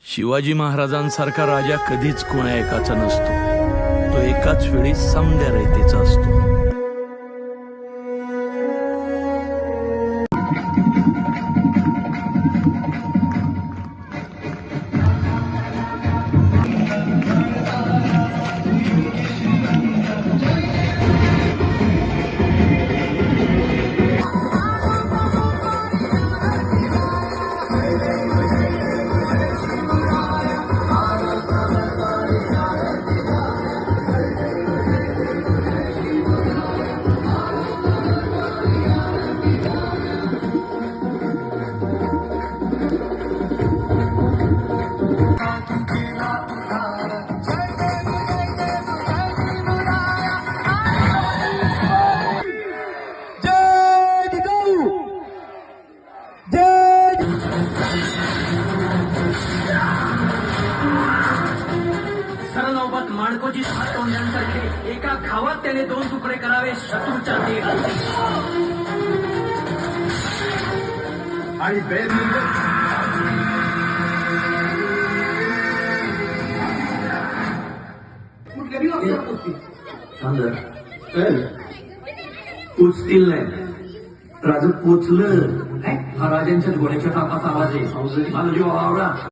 शिवाजी महाराजांसारखा राजा कधीच कोणा एकाचा नसतो. तो एकाच वेळी समद्या रयतेचा असतो. सरनौबत माणकोजी हात तोंडण्यासारखे एका घावात त्याने 2 तुकडे करावे शत्रूच्या देह आणि पोचतील नाही राजू पोचलं हा राजांच्या घोड्याच्या टाकाचा आवाज आहे मला जीव आवडा.